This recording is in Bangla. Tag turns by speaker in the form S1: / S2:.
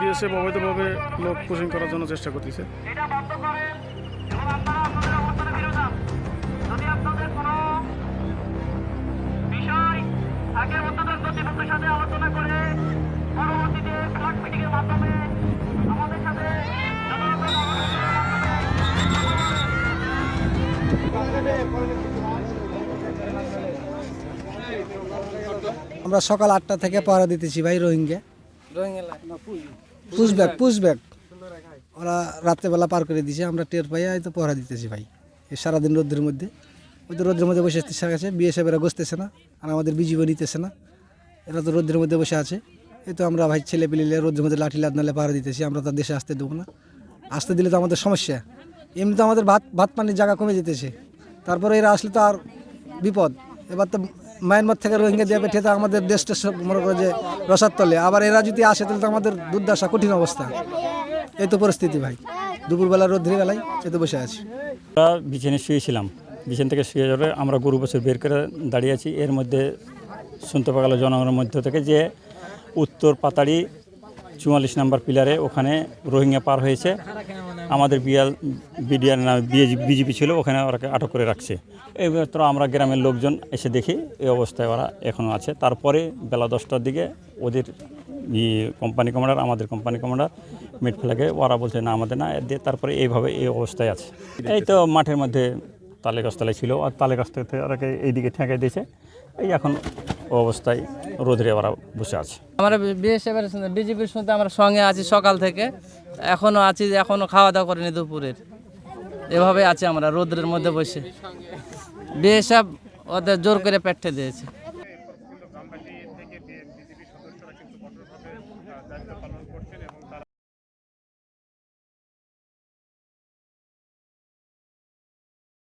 S1: বিএসএফ অবৈধভাবে লোক পুশিং করার জন্য চেষ্টা করতেছে।
S2: এটা বন্ধ করেন এবং আপনারা আপনাদের অবস্থানে ফিরে যান। যদি আপনাদের কোনো বিষয় থাকে অন্তত কর্তৃপক্ষের সাথে আলোচনা করে পরবর্তীতে ফ্ল্যাট মিটিংয়ের মাধ্যমে আমাদের সাথে
S3: আমরা সকাল 8টা থেকে পাহারা দিতেছি ভাই রোহিঙ্গা পুশব্যাক ওরা রাত্রেবেলা পার করে দিয়েছে, আমরা টের পাই তো পাহারা দিতেছি ভাই। এই সারাদিন রোদ্রের মধ্যে রোদ্রের মধ্যে বসে গেছে, বিএসএফ এরা বসতেছে না, আর আমাদের বিজিবি নিতেছে না, এরা তো রোদ্রের মধ্যে বসে আছে। এই তো আমরা ভাই ছেলে পেলে রোদ্রের মধ্যে লাঠি নালে পাহারা দিতেছি। আমরা তো দেশে আসতে দেবো না, আসতে দিলে তো আমাদের সমস্যা। এমনি তো আমাদের ভাত পানির জায়গা কমে যেতেছে, তারপরে এরা আসলে তো আর বিপদ। এবার তো মায়ানমার থেকে রোহিঙ্গা দিয়ে পেঠে তো আমাদের দেশটা মনে করে যে রসার তলে, আবার এরা যদি আসে তাহলে তো আমাদের দুর্দশা, কঠিন অবস্থা। এই তো পরিস্থিতি ভাই, দুপুরবেলা রোদ্রের বেলায় এই তো বসে আছি।
S4: আমরা বিছানে শুয়েছিলাম, বিছান থেকে শুয়ে যাবে আমরা গরু বছর বের করে দাঁড়িয়ে আছি। এর মধ্যে শুনতে পাওয়া গেল জনগণের মধ্য থেকে যে উত্তর পাতাড়ি 44 নম্বর পিলারে ওখানে রোহিঙ্গা পার হয়েছে। আমাদের বিডিআর না বিজেপি ছিল, ওখানে ওরাকে আটক করে রাখছে। এই মাত্র আমরা গ্রামের লোকজন এসে দেখি এই অবস্থায় ওরা এখনও আছে। তারপরে বেলা 10টার দিকে ওদের কোম্পানি কমান্ডার, আমাদের কোম্পানি কমান্ডার মিট ফেলাকে ওরা বলছে না আমাদের না দিয়ে, তারপরে এইভাবে এই অবস্থায় আছে। এই তো মাঠের মধ্যে তালে গাছতলায় ছিল, আর তালে গাছ থেকে ওরাকে এইদিকে ঠেকে দিয়েছে। এই এখন অবস্থায় রোদরে ওরা বসে আছে।
S5: আমরা বিএসএফের বিজেপির সাথে আমরা সঙ্গে আছি সকাল থেকে, এখনও আছি, এখনও খাওয়া দাওয়া করিনি দুপুরের। এভাবে আছি আমরা রোদ্রের মধ্যে বসে। বিএসএফ ওদের জোর করে পেটে দিয়েছে।